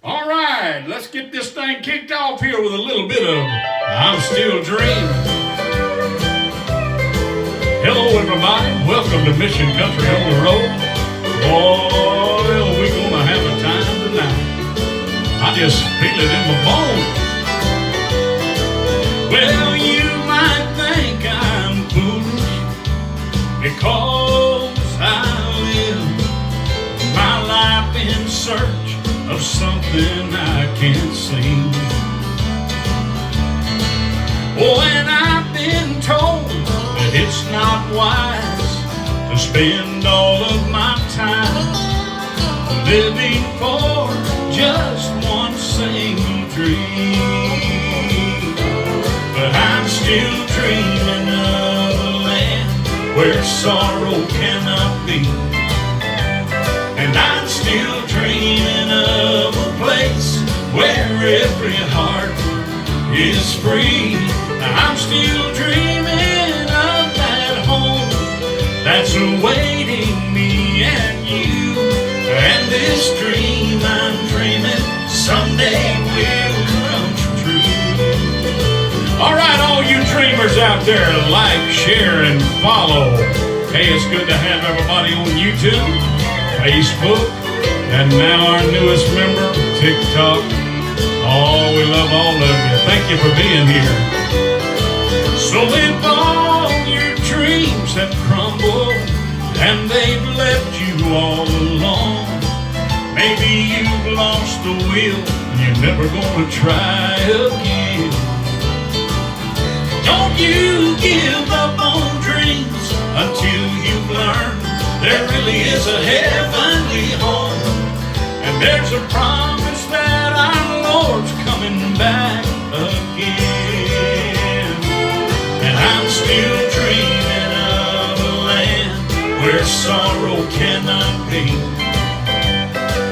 All right, let's get this thing kicked off here with a little bit of I'm Still Dreaming. Hello, everybody. Welcome to Mission Country on the Road. Boy, we're going to have a time tonight. I just feel it in my bones. Well, you might think I'm foolish because I live my life in search of something I can't see. Oh, and I've been told that it's not wise to spend all of my time living for just one single dream. But I'm still dreaming of a land where sorrow cannot be. And I'm still dreaming of a place where every heart is free. I'm still dreaming of that home that's awaiting me and you. And this dream I'm dreaming someday will come true. All right, all you dreamers out there, like, share, and follow. Hey, it's good to have everybody on YouTube, Facebook, and now our newest member, TikTok. Oh, we love all of you. Thank you for being here. So if all your dreams have crumbled and they've left you all alone, maybe you've lost the will and you're never gonna try again. Don't you give up on dreams until you've learned there really is a heavenly home. And there's a promise that our Lord's coming back again. And I'm still dreaming of a land where sorrow cannot be.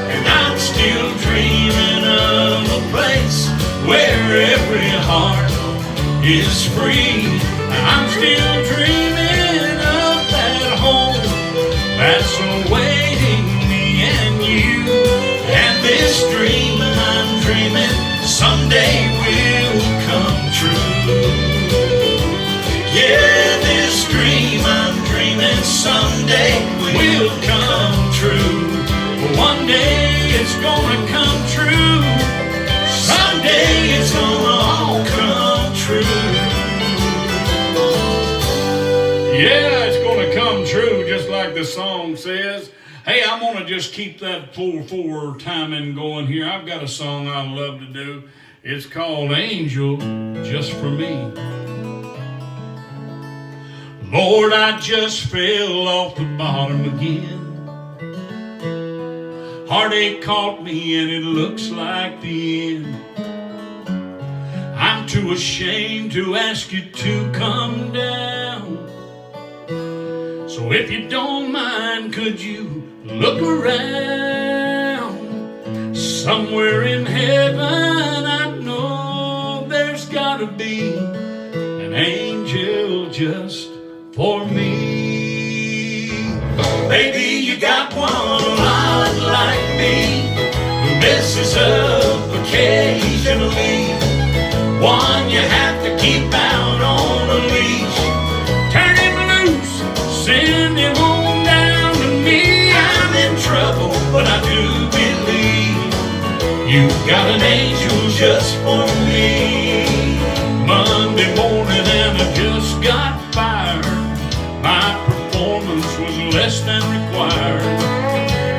And I'm still dreaming of a place where every heart is free. I'm still dreaming of that home that's awaiting me and you. And this dream I'm dreaming someday will come true. Yeah, this dream I'm dreaming someday will come true. One day it's gonna come true. Someday it's gonna all come true. Yeah, it's gonna come true, just like the song says. Hey, I'm gonna just keep that 4/4 timing going here. I've got a song I love to do. It's called Angel, Just for Me. Lord, I just fell off the bottom again. Heartache caught me and it looks like the end. I'm too ashamed to ask you to come down. So if you don't mind, could you look around? Somewhere in heaven I know there's gotta be an angel just for me. Maybe you got one a lot like me, who messes up occasionally. One you have to keep out on a leash. Turn him loose, send him on down to me. I'm in trouble, but I do believe you've got an angel just for me. Monday morning and I just got fired. My performance was less than required,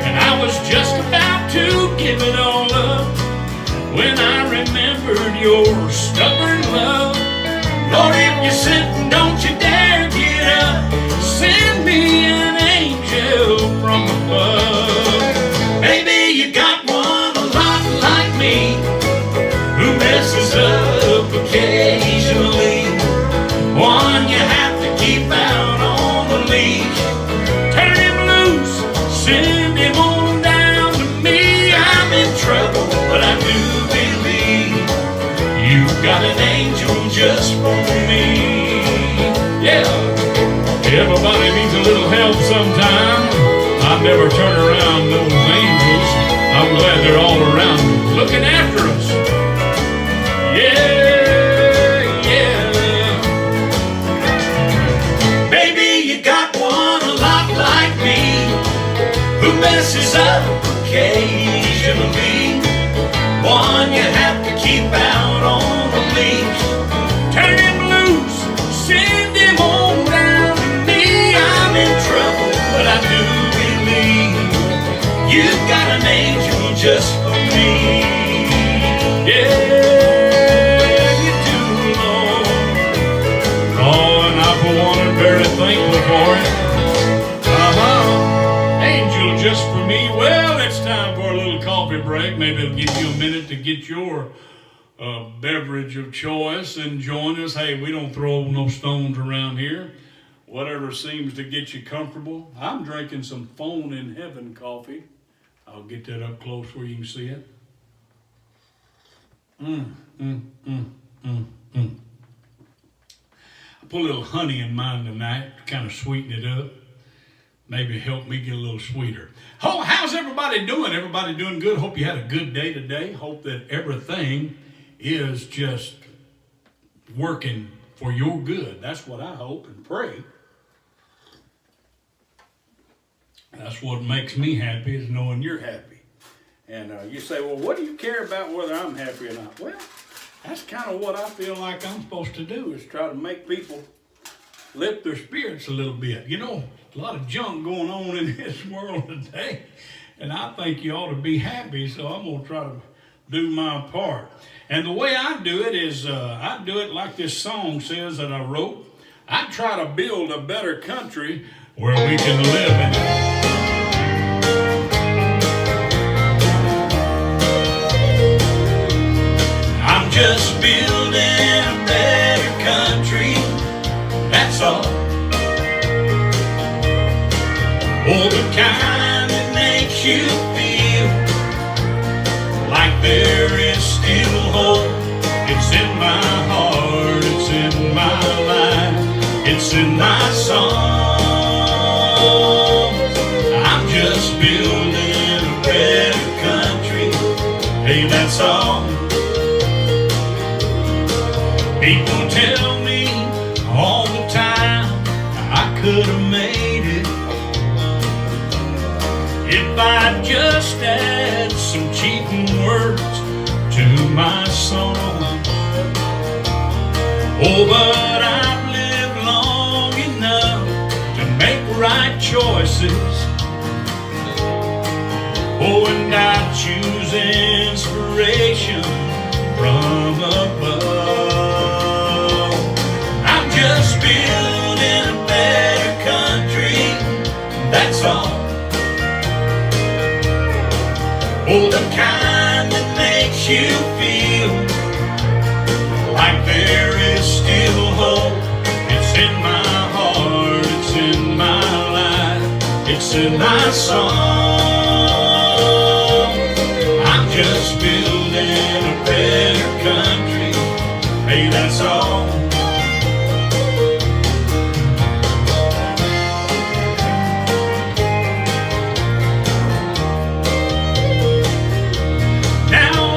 and I was just about to give it all up when I remembered your stubborn love. Lord, if you're sitting, don't you dare get up. Send me an angel from above. Maybe you got one a lot like me, who messes up occasionally. One you have to keep out on the leash. Turn him loose, send him on down to me. I'm in trouble, but I do believe you've got an angel just for me. Yeah, everybody needs a little help sometime. I never turn around those angels. I'm glad they're all around me. Look break. Maybe it'll give you a minute to get your beverage of choice and join us. Hey, we don't throw no stones around here. Whatever seems to get you comfortable. I'm drinking some Phone in Heaven coffee. I'll get that up close where you can see it. I put a little honey in mine tonight to kind of sweeten it up. Maybe help me get a little sweeter. Oh, how's everybody doing? Everybody doing good? Hope you had a good day today. Hope that everything is just working for your good. That's what I hope and pray. That's what makes me happy, is knowing you're happy. And you say, well, what do you care about whether I'm happy or not? Well, that's kind of what I feel like I'm supposed to do, is try to make people lift their spirits a little bit. You know, a lot of junk going on in this world today, and I think you ought to be happy, so I'm going to try to do my part. And the way I do it is, I do it like this song says that I wrote. I try to build a better country where we can live in it. I'm just building a better country, that's all. Oh, the kind that makes you feel like there is still hope. It's in my heart, it's in my life, it's in my song. I'm just building a better country, hey, that's all. People tell me all the time I could have made it if I just add some cheating words to my song. Oh, but I've lived long enough to make right choices. Oh, and I choose inspiration from above. I'm just building a better country, that's all. Oh, the kind that makes you feel like there is still hope. It's in my heart, it's in my life, it's in my song. I'm just building a better country, hey, that's all.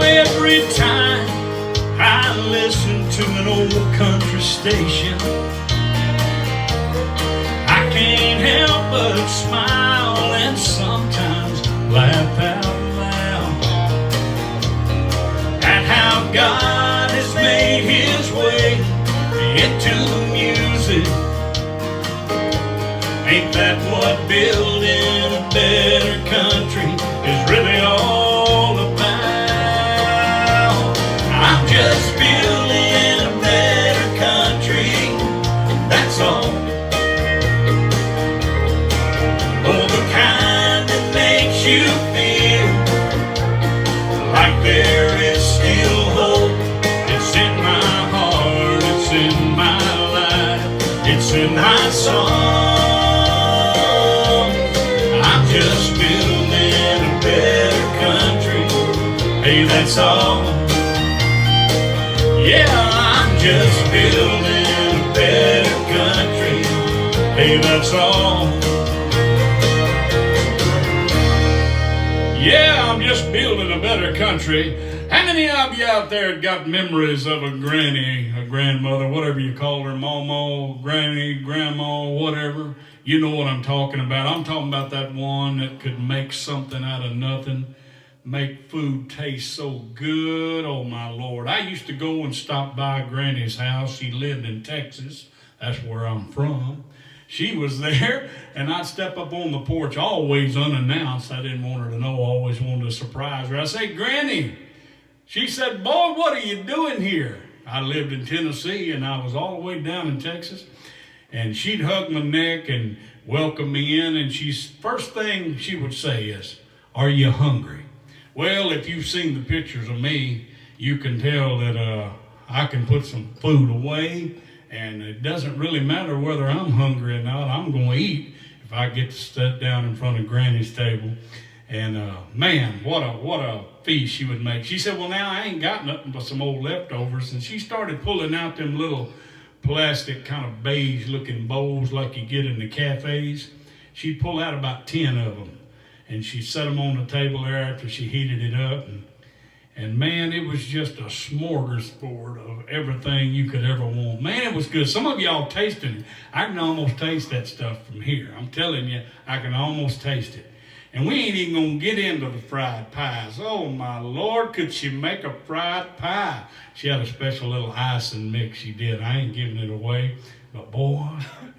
Every time I listen to an old country station, I can't help but smile and sometimes laugh out loud at how God has made his way into the music. Ain't that what building a better country is really all about? I'm just building a better country, that's all. Oh, the kind that makes you feel like there is still hope. It's in my heart, it's in my life, it's in my song. I'm just building a better country, hey, that's all. Yeah, I'm just building a better country, hey, that's all. Yeah, I'm just building a better country. How many of you out there got memories of a granny, a grandmother, whatever you call her, mama, granny, grandma, whatever? You know what I'm talking about. I'm talking about that one that could make something out of nothing. Make food taste so good, oh my Lord. I used to go and stop by Granny's house. She lived in Texas. That's where I'm from. She was there, and I'd step up on the porch, always unannounced. I didn't want her to know. I always wanted to surprise her. I say, Granny. She said, boy, what are you doing here? I lived in Tennessee, and I was all the way down in Texas. And she'd hug my neck and welcome me in, and first thing she would say is, are you hungry? Well, if you've seen the pictures of me, you can tell that I can put some food away, and it doesn't really matter whether I'm hungry or not. I'm going to eat if I get to sit down in front of Granny's table. And man, what a feast she would make. She said, well, now I ain't got nothing but some old leftovers. And she started pulling out them little plastic kind of beige looking bowls like you get in the cafes. She'd pull out about 10 of them. And she set them on the table there after she heated it up. And man, it was just a smorgasbord of everything you could ever want. Man, it was good. Some of y'all tasted it. I can almost taste that stuff from here. I'm telling you, I can almost taste it. And we ain't even going to get into the fried pies. Oh, my Lord, could she make a fried pie? She had a special little icing mix she did. I ain't giving it away. But, boy,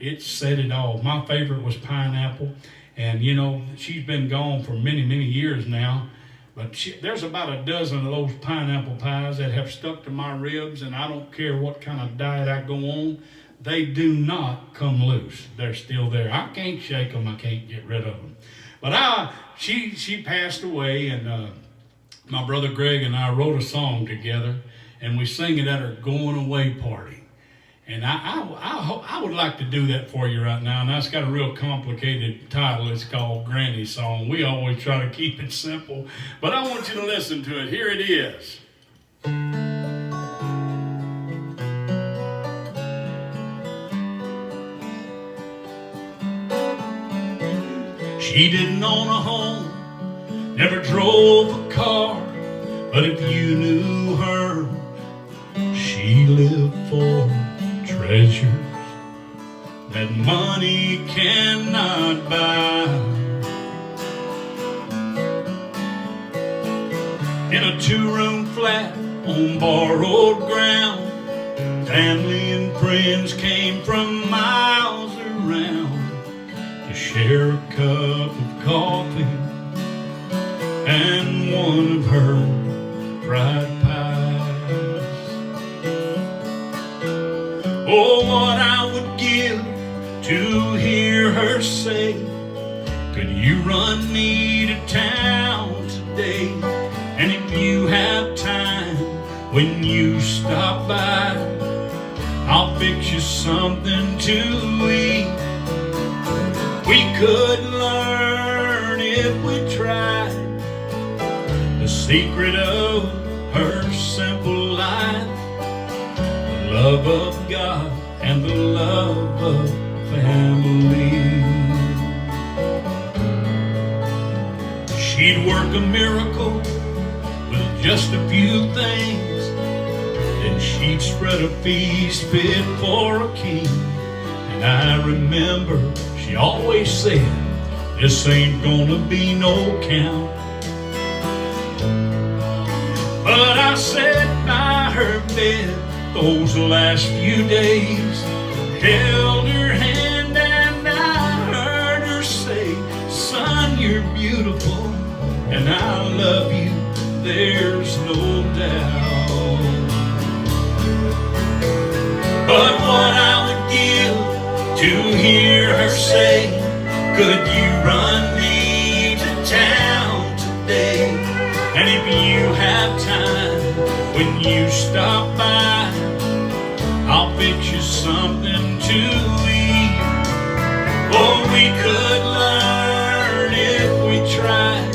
it said it all. My favorite was pineapple. And, you know, she's been gone for many, many years now. But there's about a dozen of those pineapple pies that have stuck to my ribs, and I don't care what kind of diet I go on. They do not come loose. They're still there. I can't shake them. I can't get rid of them. But she passed away, and my brother Greg and I wrote a song together, and we sang it at her going away party. And I would like to do that for you right now. And that's got a real complicated title. It's called Granny Song. We always try to keep it simple, but I want you to listen to it. Here it is. She didn't own a home, never drove a car, but if you knew her, she lived for treasures that money cannot buy. In a two-room flat on borrowed ground, family and friends came from miles around to share a cup of coffee and one of her fried pies. Oh, what I would give to hear her say, could you run me to town today? And if you have time, when you stop by, I'll fix you something to eat. We could learn if we tried the secret of her simple life. Love of God and the love of family. She'd work a miracle with just a few things, then she'd spread a feast fit for a king. And I remember she always said, this ain't gonna be no count. But I sat by her bed those last few days, held her hand and I heard her say, son, you're beautiful and I love you, there's no doubt. But what I would give to hear her say, could you run me to town today? And if you have time, when you stop by, I'll fix you something to eat. Oh, we could learn if we tried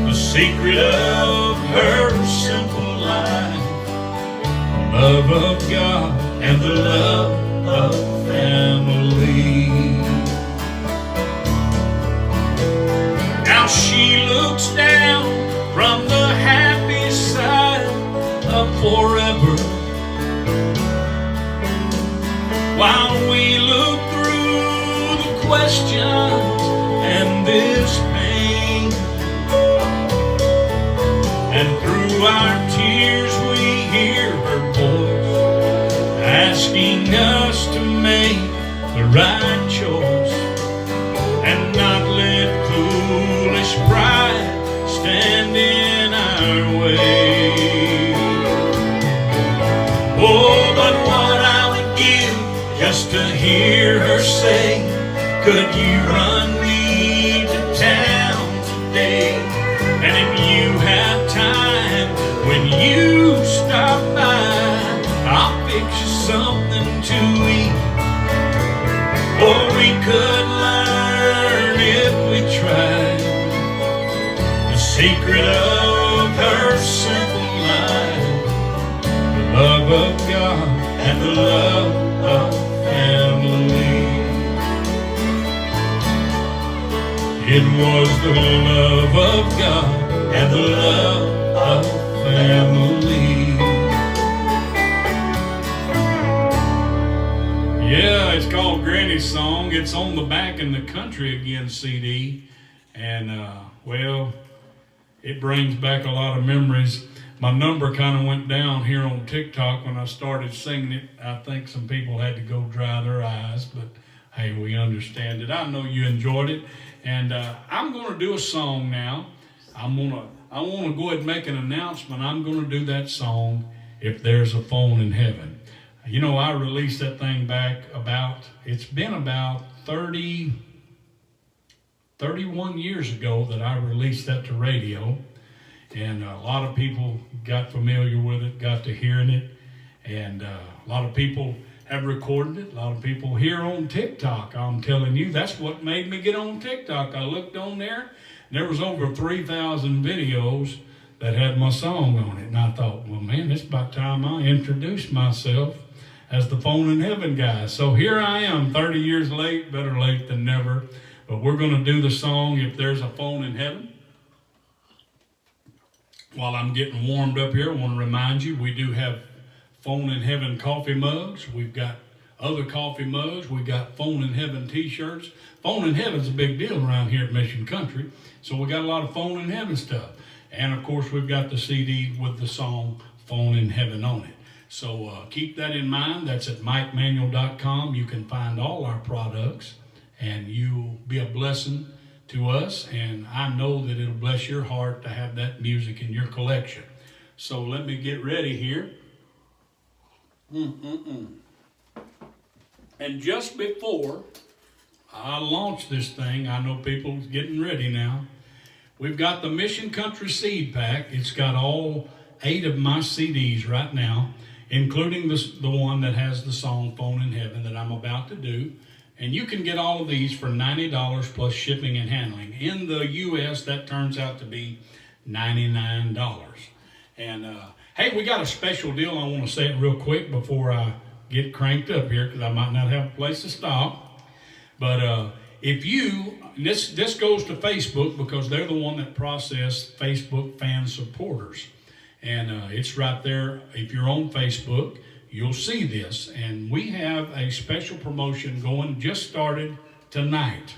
the secret of her simple life, the love of God and the love of family. Now she looks down from the happy side of forever, while we look through the questions and this pain. And through our tears we hear her voice asking us to make the right choice and not let foolish pride stand in our way. Oh, but what I would give just to hear her say, could you run me to town today? And if rid of her simple life. The love of God and the love of family. It was the love of God and the love of family. Yeah, it's called Granny's Song. It's on the Back in the Country Again CD. And, well, it brings back a lot of memories. My number kind of went down here on TikTok when I started singing it. I think some people had to go dry their eyes, but hey, we understand it. I know you enjoyed it. And I'm going to do a song now. I want to go ahead and make an announcement. I'm going to do that song, If There's a Phone in Heaven. You know, I released that thing back it's been about 31 years ago that I released that to radio. And a lot of people got familiar with it, got to hearing it. And a lot of people have recorded it. A lot of people here on TikTok. I'm telling you, that's what made me get on TikTok. I looked on there, and there was over 3,000 videos that had my song on it. And I thought, well, man, it's about time I introduced myself as the Phone in Heaven guy. So here I am, 30 years late, better late than never. But we're going to do the song, If There's a Phone in Heaven. While I'm getting warmed up here, I want to remind you, we do have Phone in Heaven coffee mugs. We've got other coffee mugs. We've got Phone in Heaven t-shirts. Phone in Heaven's a big deal around here at Mission Country. So we got a lot of Phone in Heaven stuff. And of course, we've got the CD with the song Phone in Heaven on it. So keep that in mind. That's at MikeManuel.com. You can find all our products, and you'll be a blessing to us. And I know that it'll bless your heart to have that music in your collection. So let me get ready here. And just before I launch this thing, I know people's getting ready now. We've got the Mission Country Seed Pack. It's got all 8 of my CDs right now, including the one that has the song Phone in Heaven that I'm about to do. And you can get all of these for $90 plus shipping and handling. In the U.S., that turns out to be $99. And hey, we got a special deal. I want to say it real quick before I get cranked up here, because I might not have a place to stop. But if you, this goes to Facebook, because they're the one that process Facebook fan supporters. And it's right there. If you're on Facebook, you'll see this. And we have a special promotion going, just started tonight.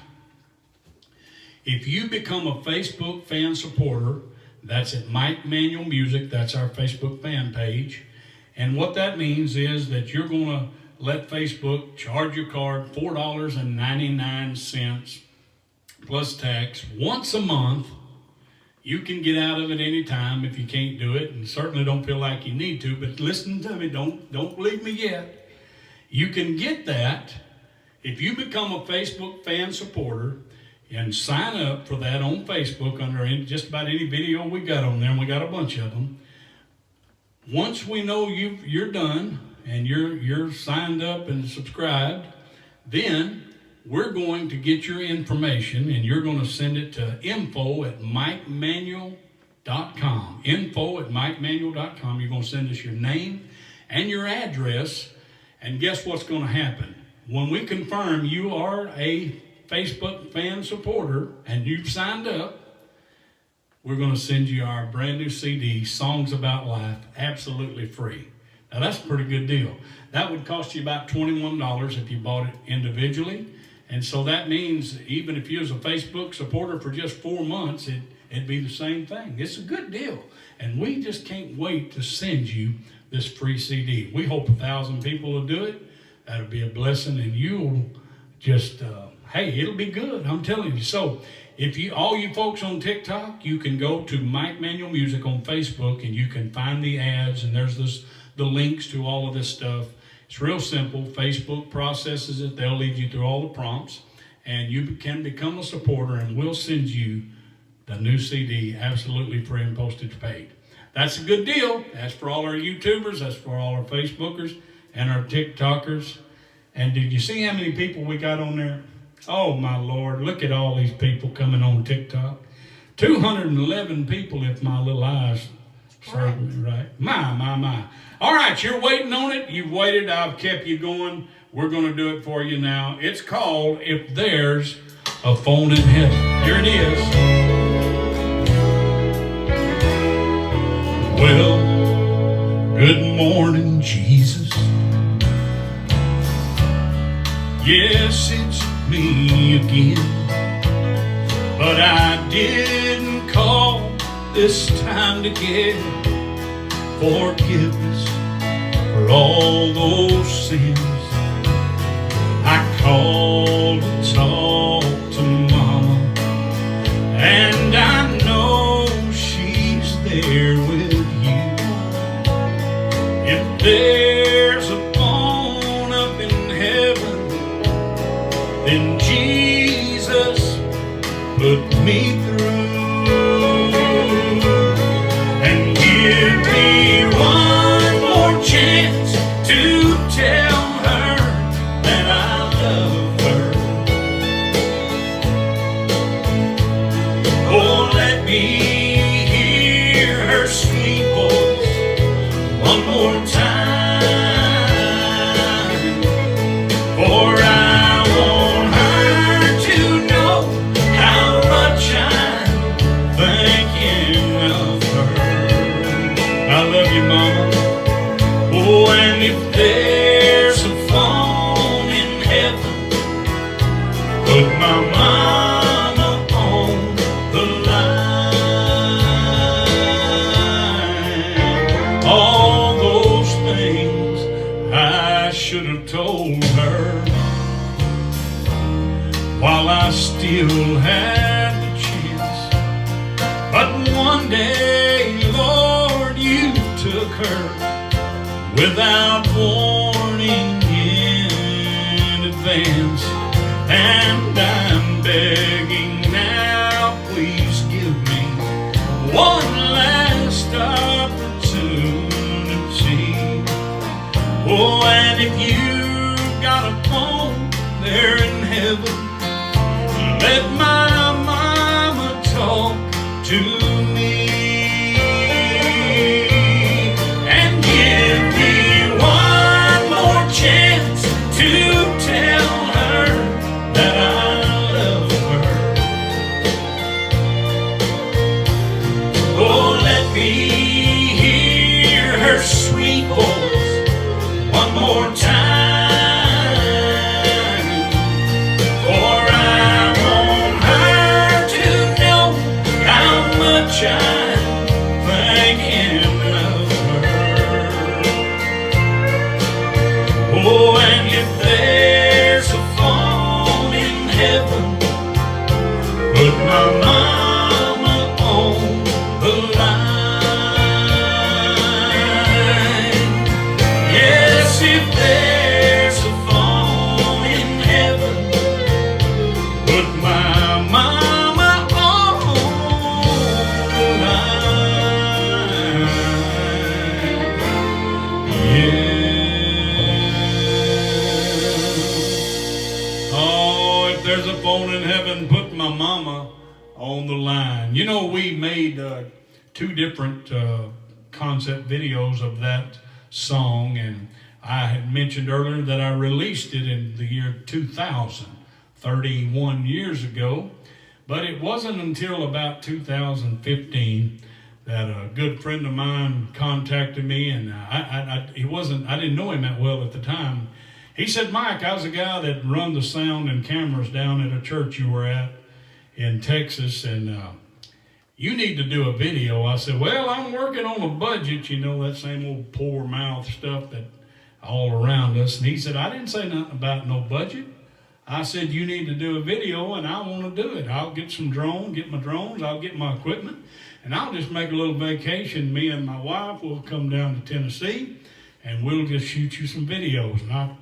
If you become a Facebook fan supporter, that's at Mike Manuel Music. That's our Facebook fan page. And what that means is that you're going to let Facebook charge your card $4.99 plus tax once a month. You can get out of it anytime if you can't do it, and certainly don't feel like you need to, but listen to me, don't believe me yet. You can get that if you become a Facebook fan supporter and sign up for that on Facebook under just about any video we got on there, and we got a bunch of them. Once we know you're done and you're signed up and subscribed, then we're going to get your information, and you're going to send it to info@MikeManuel.com. Info@MikeManuel.com. You're going to send us your name and your address, and guess what's going to happen? When we confirm you are a Facebook fan supporter and you've signed up, we're going to send you our brand new CD, Songs About Life, absolutely free. Now that's a pretty good deal. That would cost you about $21 if you bought it individually. And so that means even if you was a Facebook supporter for just 4 months, it'd be the same thing. It's a good deal. And we just can't wait to send you this free CD. We hope 1,000 people will do it. That'll be a blessing, and you'll just, hey, it'll be good. I'm telling you. So if all you folks on TikTok, you can go to Mike Manuel Music on Facebook, and you can find the ads, and there's the links to all of this stuff. It's real simple. Facebook processes it. They'll lead you through all the prompts, and you can become a supporter, and we'll send you the new CD absolutely free and postage paid. That's a good deal. That's for all our YouTubers. That's for all our Facebookers and our TikTokers. And did you see how many people we got on there? Oh, my Lord. Look at all these people coming on TikTok. 211 people, if my little eyes serve me right. My. All right, you're waiting on it. You've waited. I've kept you going. We're going to do it for you now. It's called If There's a Phone in Heaven. Here it is. Well, good morning, Jesus. Yes, it's me again. But I didn't call this time to get forgiveness for all those sins. I called to talk to Mama, and I know she's there with you. If there's a phone up in heaven, then Jesus put me through and give me one more chance to tell her that I love her. Oh, let me hear her sweet voice one more time, for I want her to know how much I'm thinking of her. I love you, Mama. Oh, and if there's a phone in heaven, put my mama on the line. All those things I should have told her while I still had the chance. But one day, Lord, you took her without warning in advance. And I'm begging now, please give me one last opportunity. Oh, and if you've got a phone there in heaven, let my mama talk to me. And give me one more chance to tell her that I love her. Oh, let me hear her sweet voice one more time, for I want her to know how much I'm thinking of her. Oh, and if there's a phone in heaven, put my mama on the line. Yes, if there's a phone in heaven, put my mama on the line. Yeah. Oh, if there's a phone in heaven, put my mama on the line. You know, we made two different concept videos of that song, and I had mentioned earlier that I released it in the year 2000, 31 years ago. But it wasn't until about 2015 that a good friend of mine contacted me, and I didn't know him that well at the time. He said, Mike, I was a guy that run the sound and cameras down at a church you were at in Texas, and you need to do a video. I said, well, I'm working on a budget, you know, that same old poor mouth stuff that all around us. And he said, I didn't say nothing about no budget. I said, you need to do a video, and I want to do it. I'll get my drones, I'll get my equipment, and I'll just make a little vacation. Me and my wife will come down to Tennessee, and we'll just shoot you some videos. And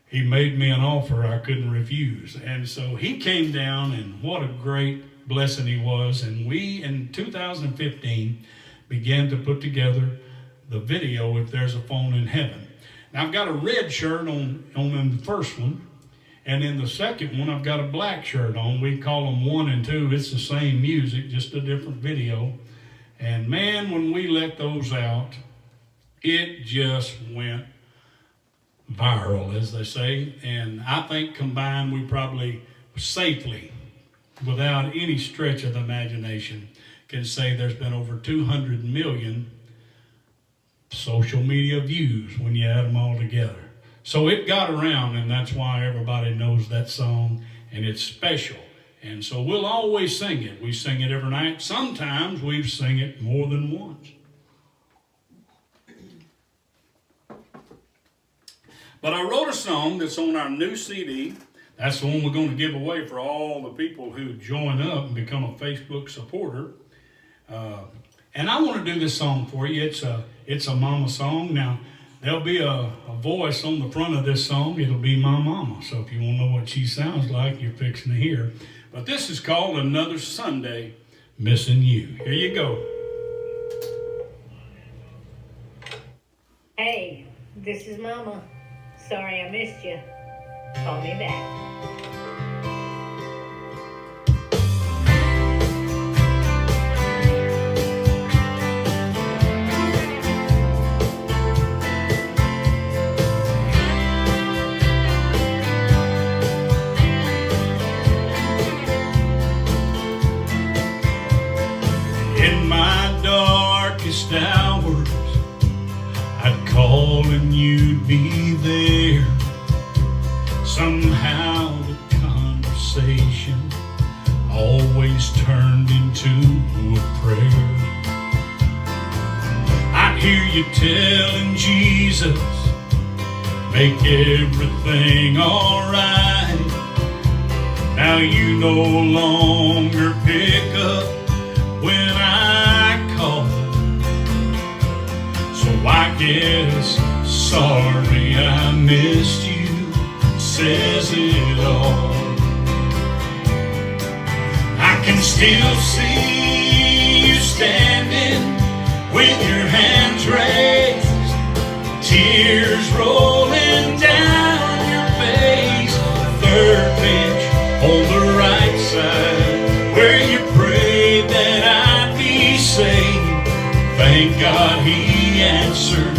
he made me an offer I couldn't refuse. And so he came down, and what a great blessing he was. And we, in 2015, began to put together the video, If There's a Phone in Heaven. Now, I've got a red shirt on the first one, And in the second one, I've got a black shirt on. We call them 1 and 2. It's the same music, just a different video. And man, when we let those out, it just went viral, as they say. And I think combined, we probably safely, without any stretch of the imagination, can say there's been over 200 million social media views when you add them all together. So it got around, and that's why everybody knows that song, and it's special. And so we'll always sing it. We sing it every night. Sometimes we've sung it more than once. But I wrote a song that's on our new CD. That's the one we're going to give away for all the people who join up and become a Facebook supporter. And I want to do this song for you. It's a mama song. Now, there'll be a voice on the front of this song. It'll be my mama. So if you want to know what she sounds like, you're fixing to hear. But this is called Another Sunday Missing You. Here you go. Hey, this is Mama. Sorry I missed you. Call me back. In my darkest hours, I'd call and you'd be there. Somehow the conversation always turned into a prayer. I'd hear you telling Jesus, make everything alright. Now you no longer pick up when I call. So I guess sorry I missed you says it all. I can still see you standing with your hands raised, tears rolling down your face. Third bench on the right side, where you prayed that I'd be saved. Thank God He answered.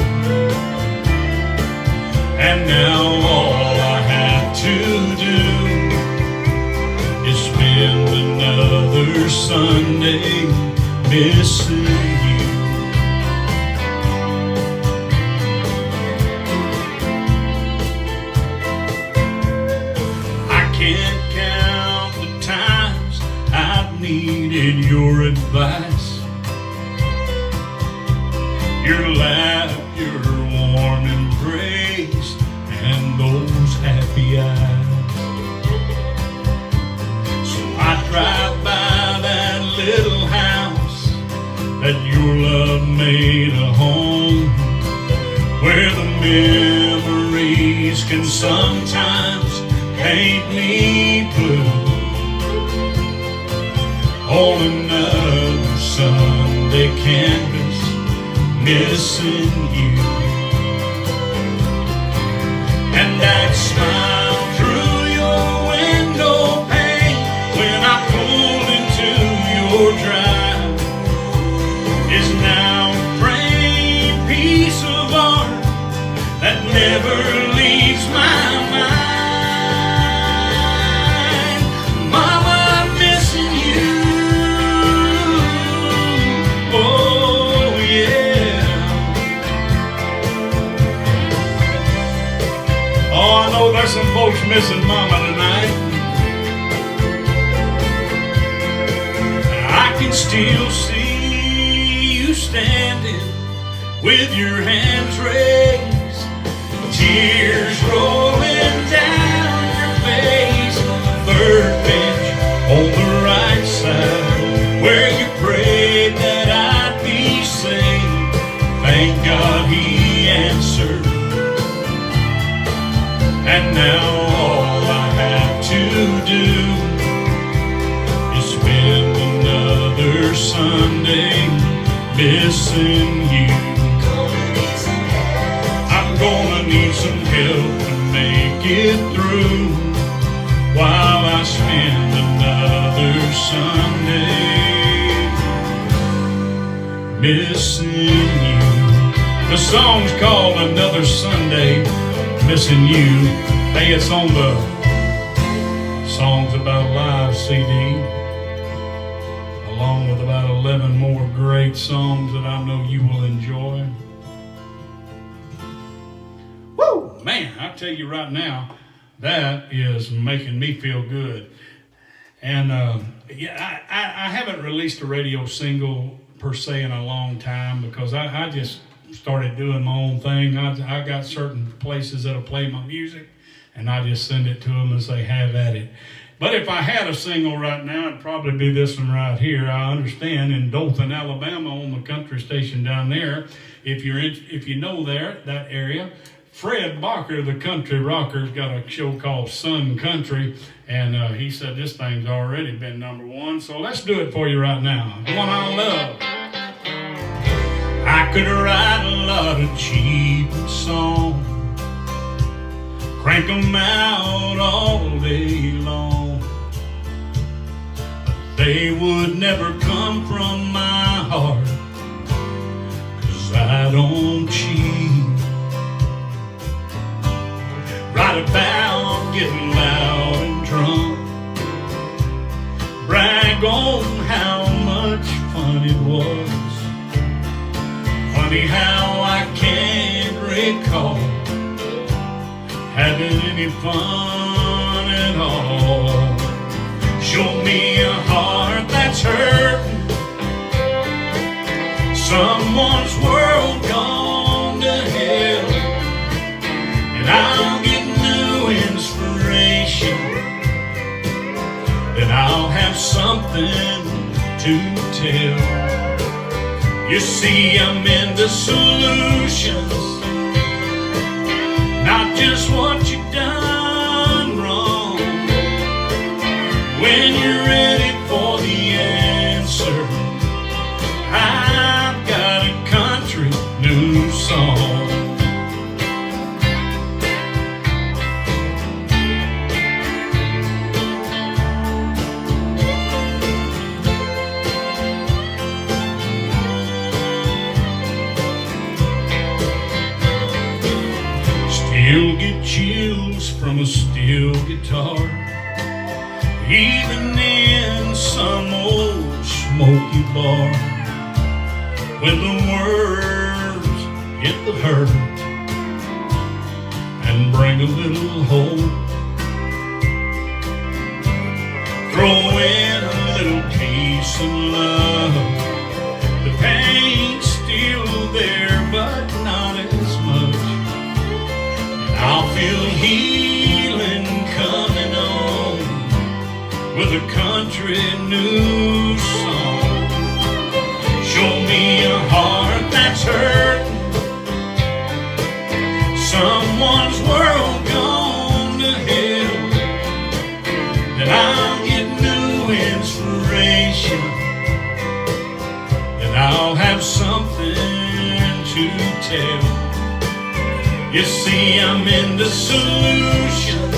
And now all I have to do is spend another Sunday missing you. I can't count the times I've needed your advice, your laugh, your warm embrace, and those happy eyes. So I drive by that little house that your love made a home, where the memories can sometimes paint me blue. On another Sunday canvas, missing you. And that smile through your window pane when I pulled into your drive is now a framed piece of art that never leaves my mind. Mama, I'm missing you. Oh yeah. Oh, I know there's some folks missing Mama tonight. I can still see you standing with your hands raised, tears rolling down your face. Third bench on the right side, where you prayed that I'd be saved. Thank God He answered. And now all I have to do is spend another Sunday missing you. I'm gonna need some help to make it through. while I spend another Sunday missing you. The song's called Another Sunday Missing You. Hey, it's on the Songs About Live CD, along with about 11 more great songs that I know you will enjoy. Woo! Man, I tell you right now, that is making me feel good. And yeah, I haven't released a radio single per se in a long time because I just started doing my own thing. I got certain places that'll play my music, and I just send it to them and say, have at it. But if I had a single right now, it'd probably be this one right here. I understand in Dothan, Alabama, on the country station down there, if you know that area, Fred Barker, the country rocker's got a show called Sun Country, and he said this thing's already been #1. So let's do it for you right now. The one I love. I could write a lot of cheap songs, crank 'em out all day long, but they would never come from my heart, 'cause I don't cheat. Write about getting loud and drunk, brag on how much fun it was. Funny how I can't recall having any fun at all. Show me a heart that's hurting, someone's world gone to hell, and I'll get new inspiration, then I'll have something to tell. You see, I'm into solutions, not just what you done wrong. When you're ready for the answer, I've got a country new song. Still get chills from a steel guitar, even in some old smoky bar, when the words get the hurt and bring a little hope. Throw in a little peace and love. The pain's still there, but not as much. I'll feel healing coming on with a country new song. Show me a heart that's hurting, someone's world gone to hell, then I'll get new inspiration, then I'll have something to tell. You see, I'm into solutions,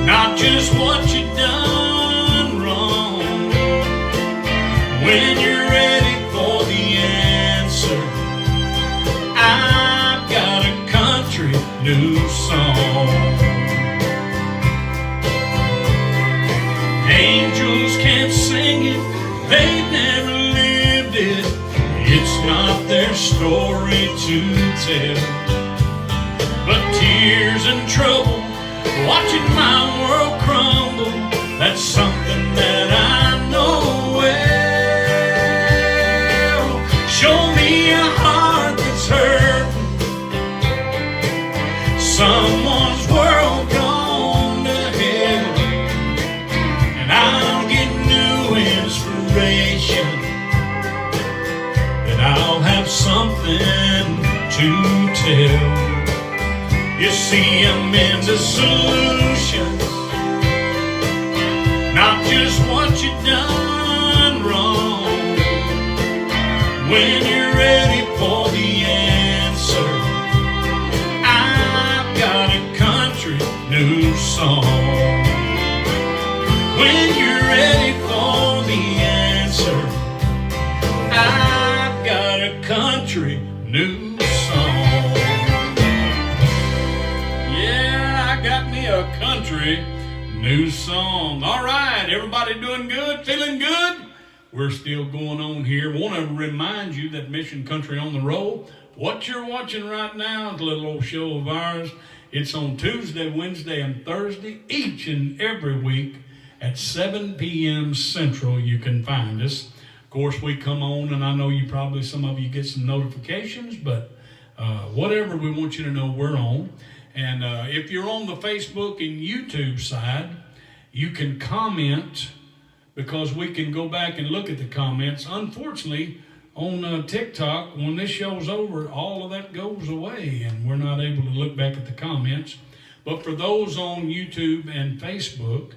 not just what you done wrong. When you're ready for the answer, I've got a country new song. Angels can't sing it, they've never lived it. It's not their story to tell, but tears and trouble, watching my world crumble, that's something that I know well. Show me a heart that's hurting, someone's world gone to hell, and I'll get new inspiration, I'll have something to tell. You see, I'm into solutions, not just what you done wrong. When you're ready for the answer, I've got a country new song. song. When you're ready for the answer, I've got a country new song. Yeah, I got me a country new song. All right, everybody doing good? Feeling good? We're still going on here. Want to remind you that Mission Country on the Road, what you're watching right now is a little old show of ours. It's on Tuesday, Wednesday, and Thursday, each and every week at 7 p.m. Central. You can find us. Of course, we come on, and I know some of you get some notifications, but whatever, we want you to know we're on. And if you're on the Facebook and YouTube side, you can comment, because we can go back and look at the comments. Unfortunately, on TikTok, when this show's over, all of that goes away, and we're not able to look back at the comments. But for those on YouTube and Facebook,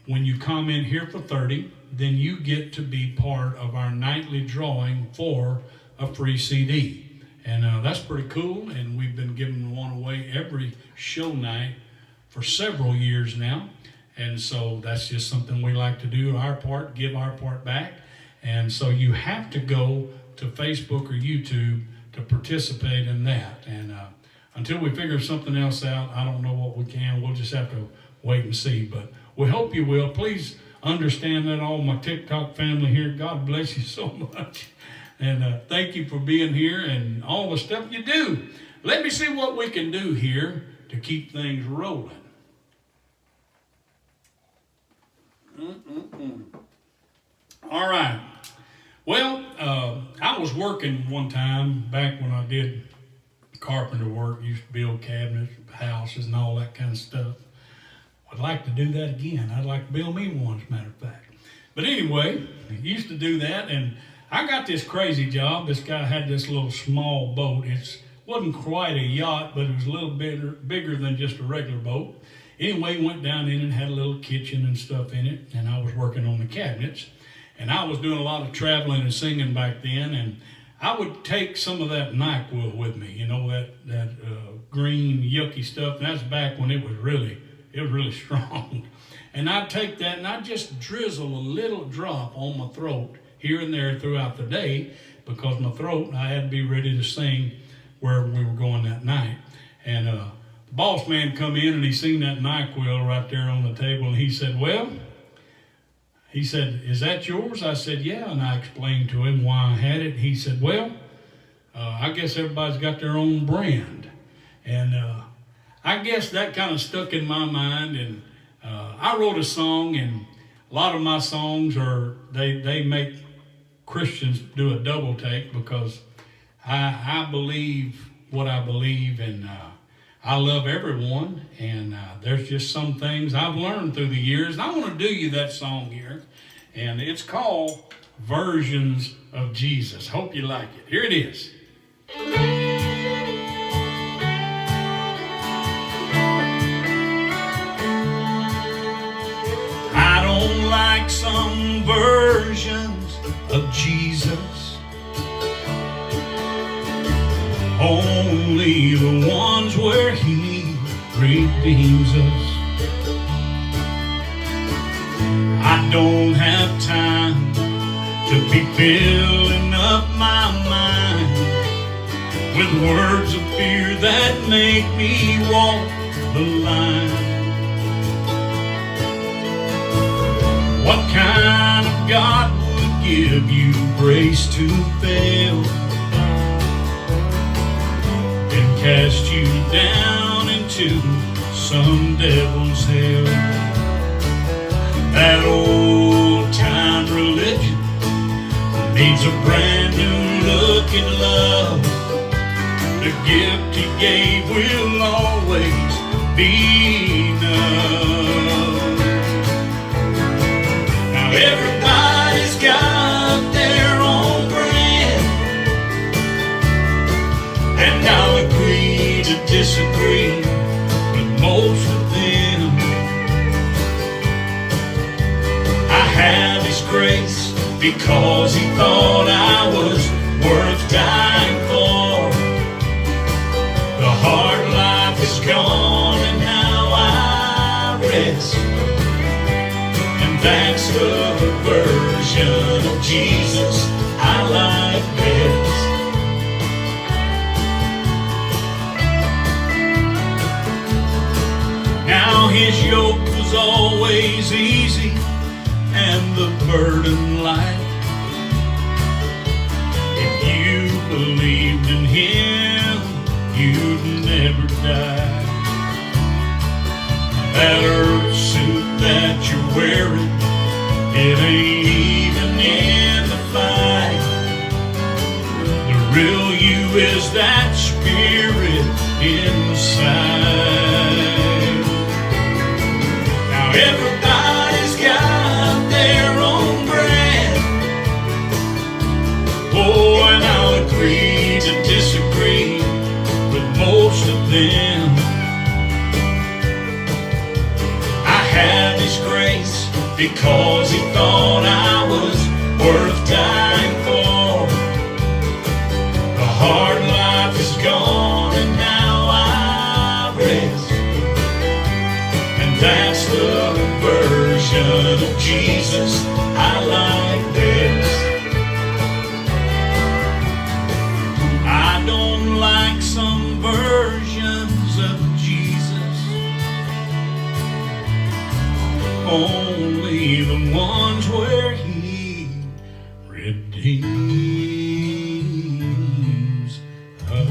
when you comment here for 30, then you get to be part of our nightly drawing for a free CD. And that's pretty cool, and we've been giving one away every show night for several years now. And so that's just something we like to do, our part, give our part back. And so you have to go to Facebook or YouTube to participate in that. And until we figure something else out, I don't know what we can. We'll just have to wait and see. But we hope you will. Please understand that, all my TikTok family here. God bless you so much. And thank you for being here and all the stuff you do. Let me see what we can do here to keep things rolling. All right. Well, I was working one time back when I did carpenter work, used to build cabinets, houses, and all that kind of stuff. I'd like to do that again. I'd like to build me one, as a matter of fact. But anyway, I used to do that, and I got this crazy job. This guy had this little small boat. It wasn't quite a yacht, but it was a little bigger than just a regular boat. Anyway, went down in and had a little kitchen and stuff in it, and I was working on the cabinets. And I was doing a lot of traveling and singing back then, and I would take some of that NyQuil with me, you know, that green yucky stuff. And that's back when it was really strong. And I'd take that and I'd just drizzle a little drop on my throat here and there throughout the day, because my throat, I had to be ready to sing wherever we were going that night. And the boss man come in and he seen that NyQuil right there on the table, and he said, is that yours? I said, yeah. And I explained to him why I had it. He said, I guess everybody's got their own brand. And I guess that kind of stuck in my mind. And I wrote a song, and a lot of my songs they make Christians do a double take, because I believe what I believe, and I love everyone, and there's just some things I've learned through the years. And I want to do you that song here, and it's called Versions of Jesus. Hope you like it. Here it is. I don't like some versions of Jesus, only the ones where he redeems us. I don't have time to be filling up my mind with words of fear that make me walk the line. What kind of God would give you grace to fail and cast you down into some devil's hell? That old-time religion needs a brand new look and love. The gift he gave will always be enough. Now everybody's got their own brand, and I'll agree to disagree with most of them. I have his grace because he thought I was worth dying for. The hard life is gone, and now I was always easy and the burden light. If you believed in Him, you'd never die. That earth suit that you're wearing, it ain't even in the fight. The real you is that spirit inside. Now everybody's got their own brand. Oh, and I'll agree to disagree with most of them. I have His grace because He thought I was worth dying for. The hard life is gone and now I rest. And that's the version of Jesus I like best. I don't like some versions of Jesus, only the ones where He redeems us.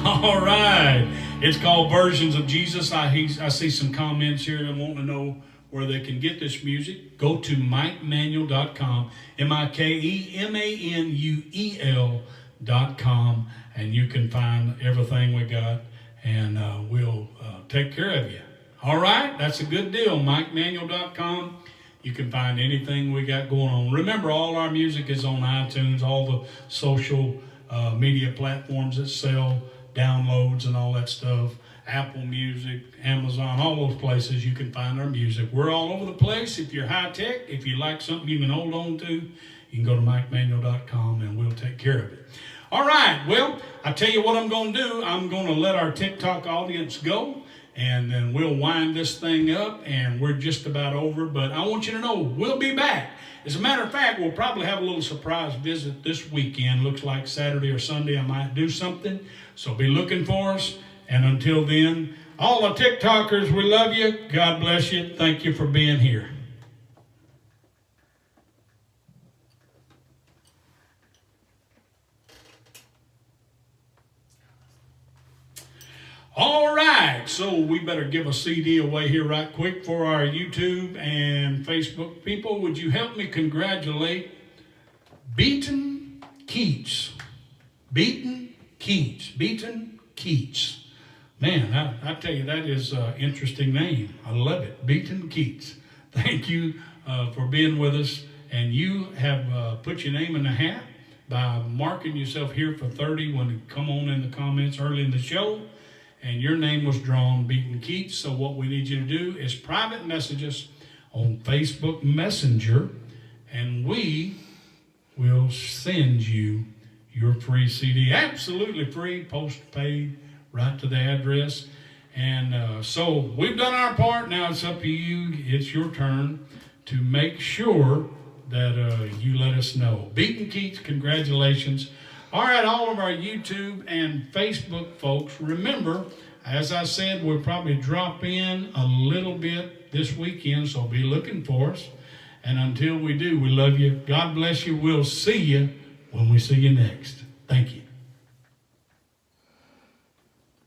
All right, it's called Versions of Jesus. I see some comments here that want to know where they can get this music. Go to MikeManuel.com, MikeManuel.com, and you can find everything we got, and we'll take care of you. All right, that's a good deal. MikeManuel.com. You can find anything we got going on. Remember, all our music is on iTunes, all the social media platforms that sell downloads and all that stuff. Apple Music, Amazon, all those places you can find our music. We're all over the place. If you're high tech, if you like something you can hold on to, you can go to MikeManuel.com and we'll take care of it. All right, well, I tell you what I'm going to do. I'm going to let our TikTok audience go, and then we'll wind this thing up, and we're just about over. But I want you to know we'll be back. As a matter of fact, we'll probably have a little surprise visit this weekend. Looks like Saturday or Sunday I might do something. So be looking for us. And until then, all the TikTokers, we love you. God bless you. Thank you for being here. All right, so we better give a CD away here right quick for our YouTube and Facebook people. Would you help me congratulate Beaton Keats? Beaton Keats. Beaton Keats. Man, I tell you, that is an interesting name. I love it. Beaton Keats. Thank you for being with us. And you have put your name in the hat by marking yourself here for 30 when you come on in the comments early in the show. And your name was drawn, Beaton Keats. So what we need you to do is private message us on Facebook Messenger, and we will send you your free CD. Absolutely free, post-paid, right to the address. And so we've done our part. Now it's up to you. It's your turn to make sure that you let us know. Beaton Keats, congratulations. All right, all of our YouTube and Facebook folks, remember, as I said, we'll probably drop in a little bit this weekend, so be looking for us. And until we do, we love you. God bless you. We'll see you when we see you next. Thank you.